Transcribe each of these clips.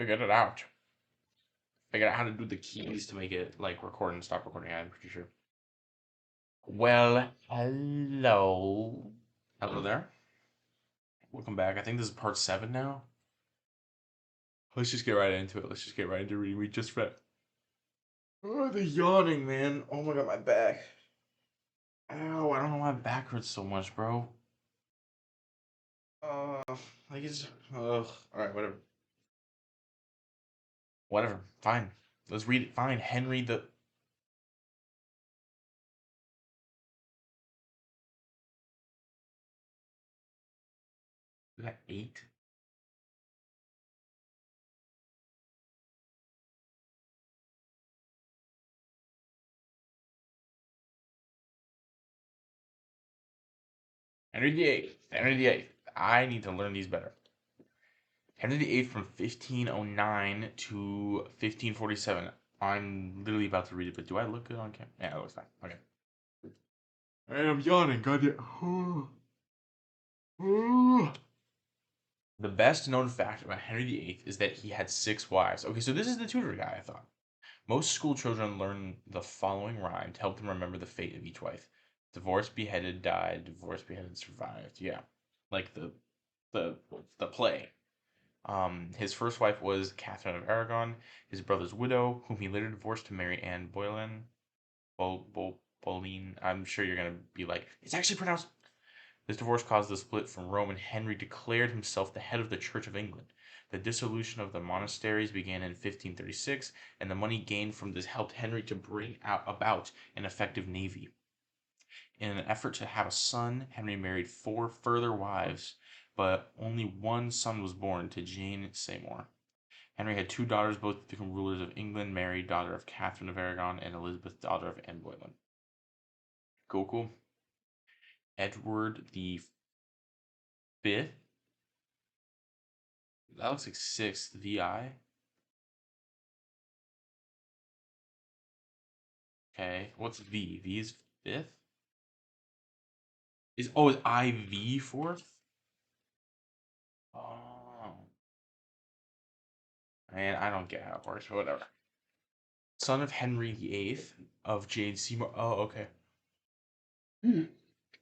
Figured it out. Figured out how to do the keys to make it like record and stop recording. I'm pretty sure. Well, hello. Hello there. Welcome back. I think this is part 7 now. Let's just get right into it. Let's just get right into reading. We just read. Oh, the yawning, man. Oh my god, my back. Ow, I don't know why my back hurts so much, bro. Uh, like it's. Ugh. Alright, whatever. Whatever. Fine. Let's read it. Fine. Henry the. Is that 8? Henry VIII. Henry VIII. I need to learn these better. Henry VIII from 1509 to 1547. I'm literally about to read it, but do I look good on camera? Yeah, it looks fine. Okay. I am yawning, goddamn. The best known fact about Henry VIII is that he had 6 wives. Okay, so this is the tutor guy, I thought. Most school children learn the following rhyme to help them remember the fate of each wife. Divorced, beheaded, died. Divorced, beheaded, survived. Yeah, like the the play. His first wife was Catherine of Aragon, his brother's widow, whom he later divorced to marry Anne Boleyn. Boleyn. I'm sure you're gonna be like, it's actually pronounced. This divorce caused the split from Rome, and Henry declared himself the head of the Church of England. The dissolution of the monasteries began in 1536, and the money gained from this helped Henry to bring about an effective navy. In an effort to have a son, Henry married 4 further wives, but only one son was born to Jane Seymour. Henry had 2 daughters, both become rulers of England: Mary, daughter of Catherine of Aragon, and Elizabeth, daughter of Anne Boleyn. Cool, cool. Edward the Fifth. That looks like 6th. VI. Okay, what's V? V is 5th. Is IV 4th? Oh, man, I don't get how it works, but whatever. Son of Henry VIII of Jane Seymour. Oh, okay.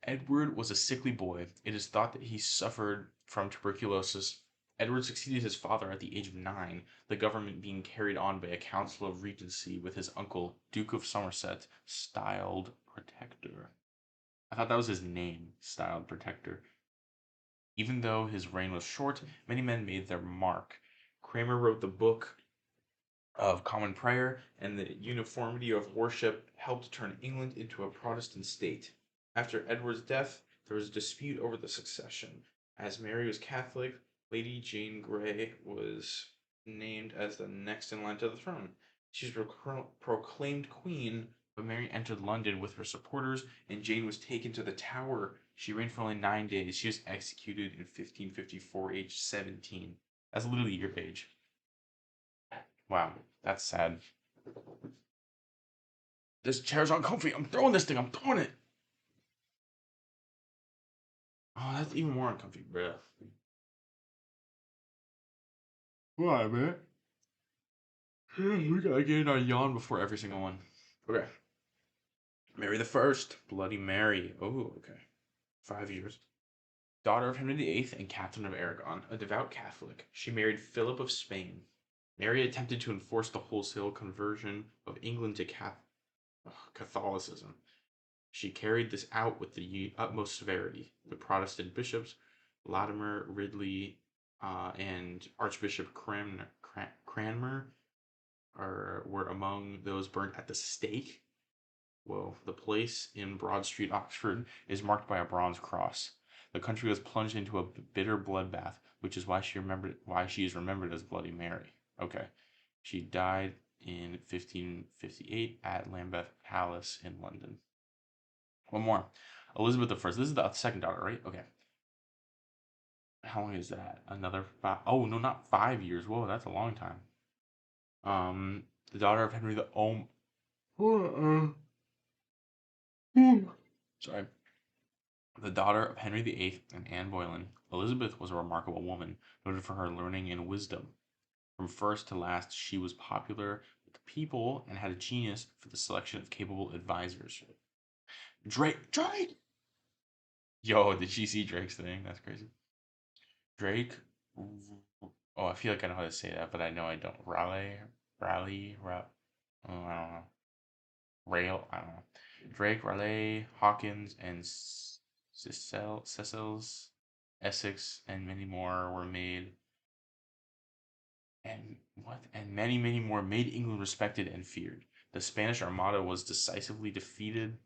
Edward was a sickly boy. It is thought that he suffered from tuberculosis. Edward succeeded his father at the age of 9, the government being carried on by a council of regency with his uncle, Duke of Somerset, styled Protector. I thought that was his name, styled Protector. Even though his reign was short, many men made their mark. Cranmer wrote the Book of Common Prayer, and the uniformity of worship helped turn England into a Protestant state. After Edward's death, there was a dispute over the succession. As Mary was Catholic, Lady Jane Grey was named as the next in line to the throne. She was proclaimed queen, but Mary entered London with her supporters, and Jane was taken to the Tower. She reigned for only 9 days. She was executed in 1554, aged 17. That's literally your age. Wow, that's sad. This chair's uncomfy. I'm throwing this thing. I'm throwing it. Oh, that's even more uncomfy, bro. Why, man? We gotta get in our yawn before every single one. Okay. Mary the First, Bloody Mary. Oh, okay. 5 years. Daughter of Henry VIII and Catherine of Aragon, a devout Catholic, she married Philip of Spain. Mary attempted to enforce the wholesale conversion of England to Catholicism. She carried this out with the utmost severity. The Protestant bishops, Latimer, Ridley, and Archbishop Cranmer were among those burnt at the stake. Whoa, the place in Broad Street, Oxford, is marked by a bronze cross. The country was plunged into a bitter bloodbath, which is why she is remembered as Bloody Mary. Okay, she died in 1558 at Lambeth Palace in London. One more. Elizabeth I. This is the second daughter, right? Okay. How long is that? Another 5. Oh, no, not 5 years. Whoa, that's a long time. The daughter of Henry the Sorry. The daughter of Henry VIII and Anne Boleyn, Elizabeth was a remarkable woman, noted for her learning and wisdom. From first to last, she was popular with the people and had a genius for the selection of capable advisors. Drake! Yo, did she see Drake's thing? That's crazy. Drake. Oh, I feel like I know how to say that, but I know I don't. Oh, I don't know. I don't know. Drake, Raleigh, Hawkins, and Cecil's, Essex, and many more were made. And what? And many more made England respected and feared. The Spanish Armada was decisively defeated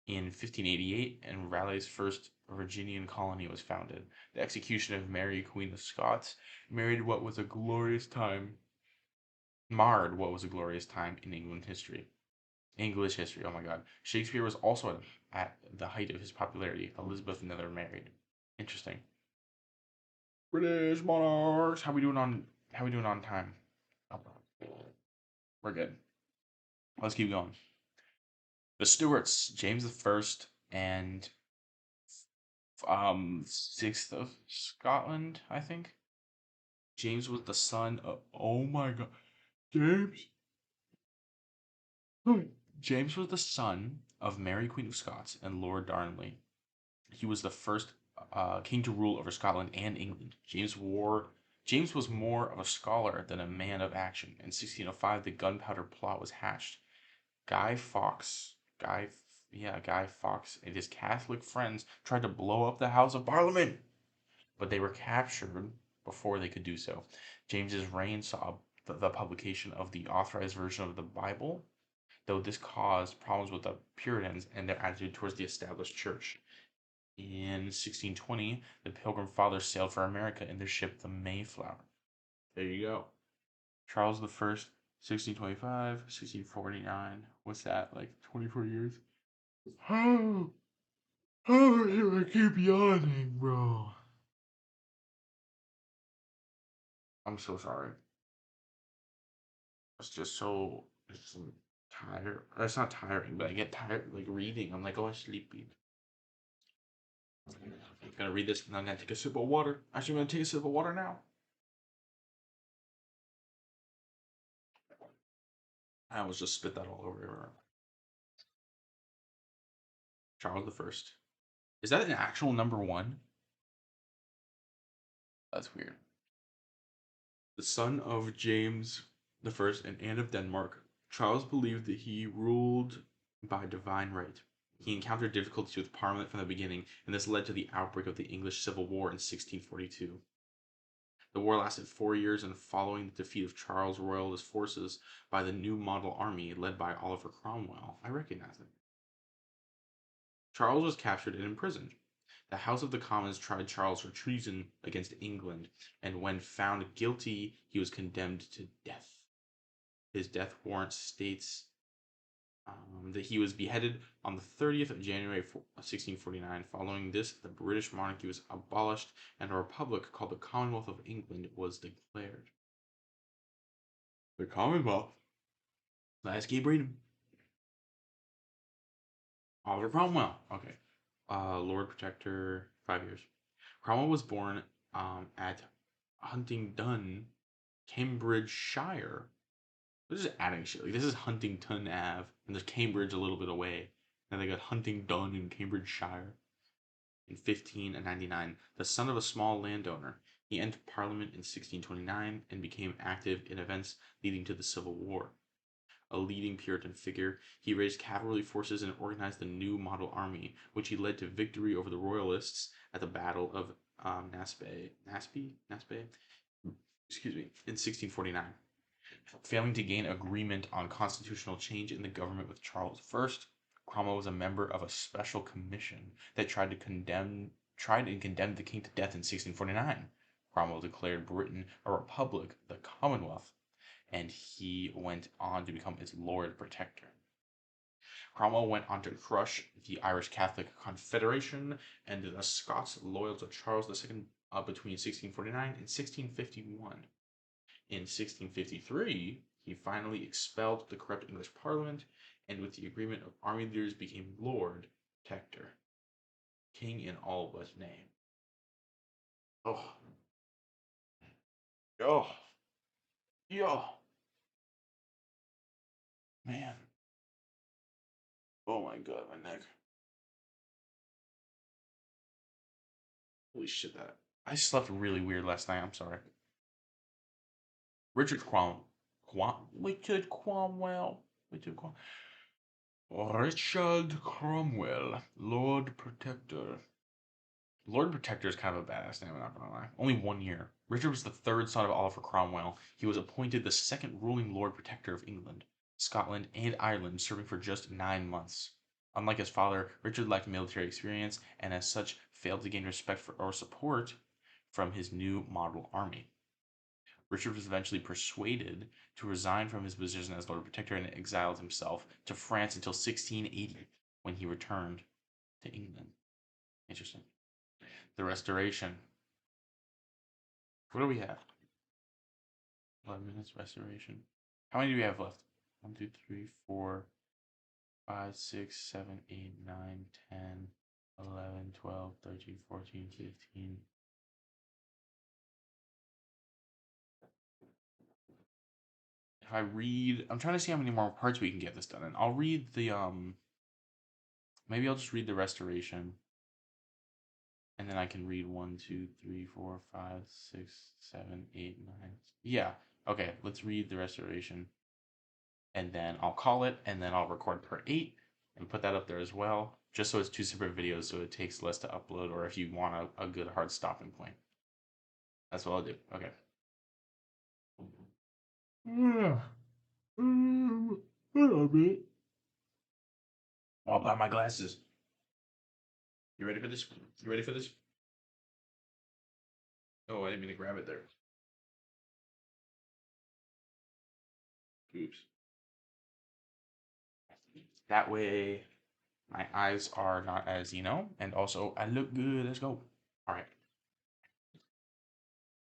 in 1588, and Raleigh's first Virginian colony was founded. The execution of Mary, Queen of Scots, marred what was a glorious time in English history. Oh my God. Shakespeare was also at the height of his popularity. Elizabeth never married. Interesting. British monarchs. How we doing on time? Oh, we're good. Let's keep going. The Stuarts, James the First and sixth of Scotland, I think. James was the son of, oh my God, James. James was the son of Mary, Queen of Scots, and Lord Darnley. He was the first king to rule over Scotland and England. James was more of a scholar than a man of action. In 1605, the Gunpowder Plot was hatched. Guy, Guy Fawkes and his Catholic friends tried to blow up the House of Parliament, but they were captured before they could do so. James's reign saw the publication of the authorized version of the Bible, though this caused problems with the Puritans and their attitude towards the established church. In 1620, the Pilgrim Fathers sailed for America in their ship, the Mayflower. There you go. Charles the First, 1625, 1649. What's that, like 24 years? How? How do I keep yawning, bro? I'm so sorry. It's tired. It's not tiring, but I get tired like reading. I'm like, oh, I'm sleepy. I'm gonna read this and then I'm gonna take a sip of water. Actually, I'm gonna take a sip of water now. I almost just spit that all over everywhere. Charles the First. Is that an actual number one? That's weird. The son of James the First and Anne of Denmark, Charles believed that he ruled by divine right. He encountered difficulties with Parliament from the beginning, and this led to the outbreak of the English Civil War in 1642. The war lasted 4 years, and following the defeat of Charles' royalist forces by the New Model Army led by Oliver Cromwell, I recognize it. Charles was captured and imprisoned. The House of the Commons tried Charles for treason against England, and when found guilty, he was condemned to death. His death warrant states that he was beheaded on the 30th of January 1649. Following this, the British monarchy was abolished, and a republic called the Commonwealth of England was declared. The Commonwealth? Let's keep reading. Oliver Cromwell. Okay. Lord Protector, 5 years. Cromwell was born at Huntingdon, Cambridgeshire. They're just adding shit. Like, this is Huntington Ave, and there's Cambridge a little bit away. And they got Huntingdon in Cambridgeshire. In 1599, the son of a small landowner, he entered Parliament in 1629 and became active in events leading to the Civil War. A leading Puritan figure, he raised cavalry forces and organized the New Model Army, which he led to victory over the Royalists at the Battle of Naseby, excuse me, in 1649. Failing to gain agreement on constitutional change in the government with Charles I, Cromwell was a member of a special commission that tried and condemned the king to death in 1649. Cromwell declared Britain a republic, the Commonwealth, and he went on to become its Lord Protector. Cromwell went on to crush the Irish Catholic Confederation and the Scots loyal to Charles II between 1649 and 1651. In 1653, he finally expelled the corrupt English Parliament, and with the agreement of army leaders became Lord Protector. King in all but name. Oh. Oh. Yo, man. Oh my god, my neck. Holy shit, that. I slept really weird last night. I'm sorry. Richard Cromwell. Richard Cromwell. Richard Cromwell. Richard Cromwell, Lord Protector. Lord Protector is kind of a badass name, I'm not gonna lie. Only 1 year. Richard was the third son of Oliver Cromwell. He was appointed the second ruling Lord Protector of England, Scotland, and Ireland, serving for just 9 months. Unlike his father, Richard lacked military experience and, as such, failed to gain respect for or support from his new model army. Richard was eventually persuaded to resign from his position as Lord Protector and exiled himself to France until 1680, when he returned to England. Interesting. The Restoration. What do we have? 11 minutes, Restoration. How many do we have left? 1, 2, 3, 4, 5, 6, 7, 8, 9, 10, 11, 12, 13, 14, 15. If I read, I'm trying to see how many more parts we can get this done in. I'll read the, maybe I'll just read the Restoration. And then I can read 1, 2, 3, 4, 5, 6, 7, 8, 9. Yeah. Okay, let's read the Restoration. And then I'll call it, and then I'll record part 8 and put that up there as well, just so it's 2 separate videos so it takes less to upload, or if you want a good hard stopping point. That's what I'll do. Okay. Yeah. I'll buy my glasses. You ready for this? You ready for this? Oh, I didn't mean to grab it there. Oops. That way, my eyes are not as, and also I look good. Let's go. All right.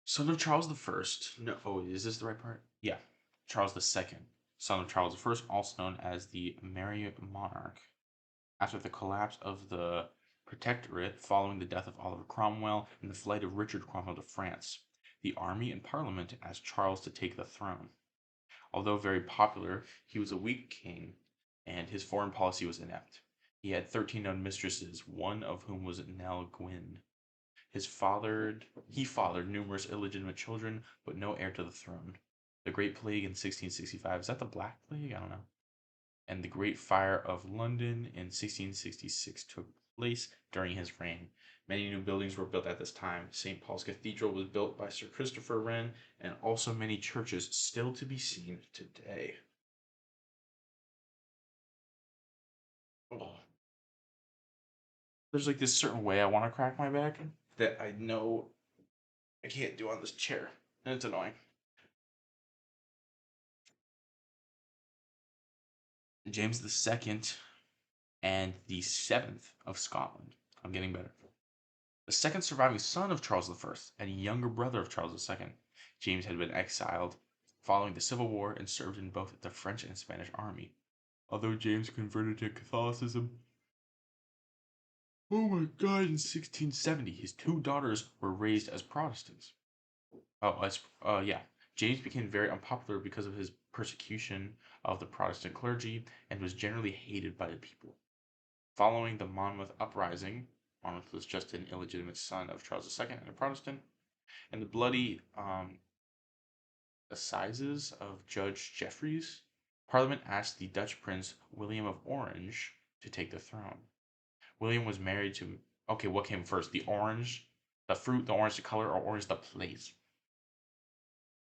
Son of Charles the First. No, oh, is this the right part? Yeah. Charles the Second, son of Charles the First, also known as the Merry Monarch. After the collapse of the Protectorate following the death of Oliver Cromwell and the flight of Richard Cromwell to France, the army and parliament asked Charles to take the throne. Although very popular, he was a weak king, and his foreign policy was inept. He had 13 known mistresses, one of whom was Nell Gwyn. He fathered numerous illegitimate children, but no heir to the throne. The Great Plague in 1665, is that the Black Plague? I don't know. And the Great Fire of London in 1666 took place during his reign. Many new buildings were built at this time. St. Paul's Cathedral was built by Sir Christopher Wren, and also many churches still to be seen today. Oh. There's like this certain way I want to crack my back that I know I can't do on this chair, and it's annoying. James the Second and the seventh of Scotland. I'm getting better. The second surviving son of Charles I and younger brother of Charles II, James had been exiled following the Civil War and served in both the French and Spanish army. Although James converted to Catholicism, oh my god, in 1670, his 2 daughters were raised as Protestants. Yeah. James became very unpopular because of his persecution of the Protestant clergy and was generally hated by the people. Following the Monmouth Uprising, Monmouth was just an illegitimate son of Charles II and a Protestant, and the bloody assizes of Judge Jeffreys, Parliament asked the Dutch Prince William of Orange to take the throne. William was married to. Okay, what came first? The orange, the fruit, the orange, the color, or orange, the place?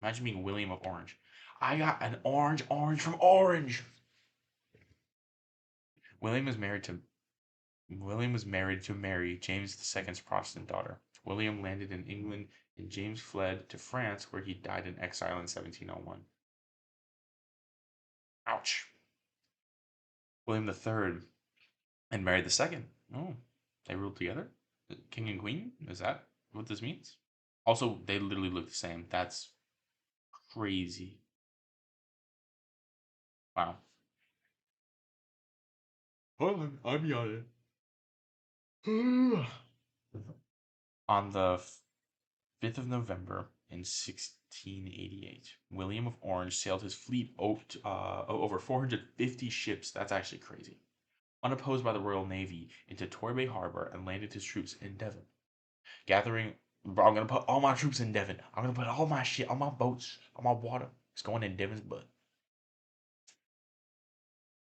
Imagine being William of Orange. I got an orange from Orange. William was married to Mary, James II's Protestant daughter. William landed in England, and James fled to France, where he died in exile in 1701. Ouch. William III and Mary II. Oh, they ruled together? King and queen? Is that what this means? Also, they literally look the same. That's crazy. Wow. Hold on, I'm yawning. On the 5th of November in 1688. William of Orange sailed his fleet over 450 ships. That's actually crazy. Unopposed by the Royal Navy, into Torbay Harbor and landed his troops in Devon. Gathering, bro, I'm gonna put all my troops in Devon. I'm gonna put all my shit, all my boats, all my water. It's going in Devon's butt.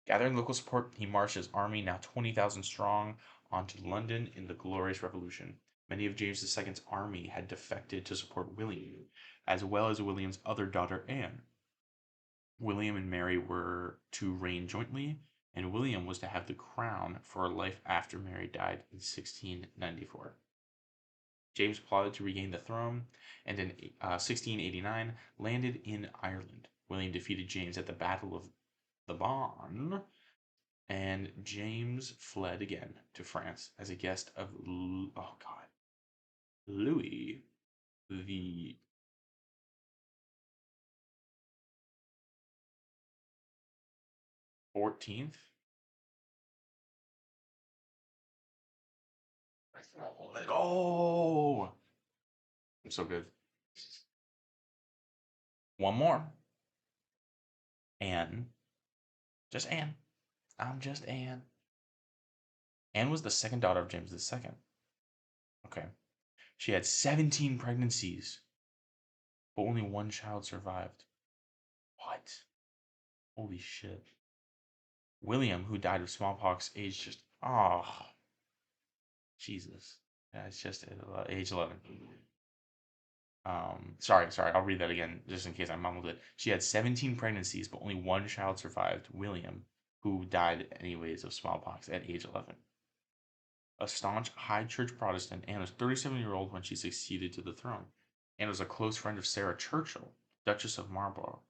Gathering local support, he marched his army, now 20,000 strong, onto London in the Glorious Revolution. Many of James II's army had defected to support William, as well as William's other daughter, Anne. William and Mary were to reign jointly, and William was to have the crown for life after Mary died in 1694. James plotted to regain the throne, and in 1689 landed in Ireland. William defeated James at the Battle of the Barn, and James fled again to France as a guest of Louis the 14th. Let's go. I'm so good. One more. Anne. Just Anne. I'm just Anne. Anne was the second daughter of James II. Okay. She had 17 pregnancies, but only one child survived. What? Holy shit. William, who died of smallpox, aged just Jesus. Yeah, it's just age 11. Sorry, I'll read that again just in case I mumbled it. She had 17 pregnancies, but only one child survived, William, who died anyways of smallpox at age 11. A staunch high church Protestant, Anne was 37-year-old when she succeeded to the throne. Anne was a close friend of Sarah Churchill, Duchess of Marlborough.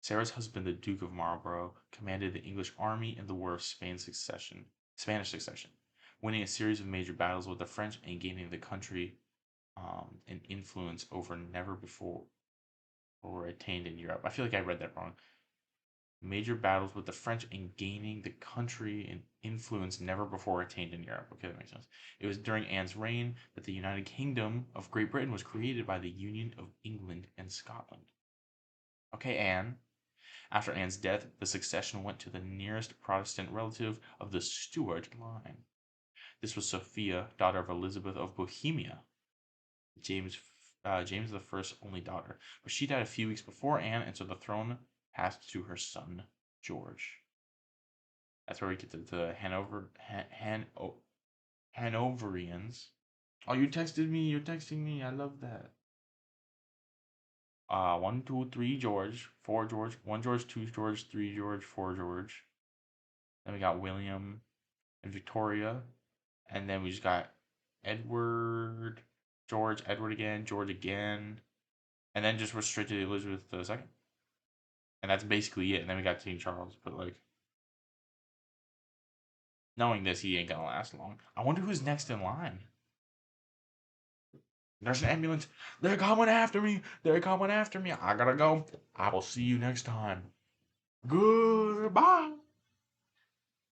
Sarah's husband, the Duke of Marlborough, commanded the English army in the War of Spanish Succession, winning a series of major battles with the French and gaining the country an influence over never before or attained in Europe. I feel like I read that wrong. Major battles with the French and gaining the country an influence never before attained in Europe. Okay, that makes sense. It was during Anne's reign that the United Kingdom of Great Britain was created by the Union of England and Scotland. Okay, Anne. After Anne's death, the succession went to the nearest Protestant relative of the Stuart line. This was Sophia, daughter of Elizabeth of Bohemia, James the First's only daughter. But she died a few weeks before Anne, and so the throne passed to her son, George. That's where we get the Hanoverians. Oh, you texted me. You're texting me. I love that. 1, 2, 3 George, 4 George, 1 George, 2 George, 3 George, 4 George. Then we got William and Victoria. And then we just got Edward, George, Edward again, George again. And then just restricted Elizabeth II. And that's basically it. And then we got King Charles. But like, knowing this, he ain't gonna last long. I wonder who's next in line. There's an ambulance. They're coming after me. They're coming after me. I gotta go. I will see you next time. Goodbye.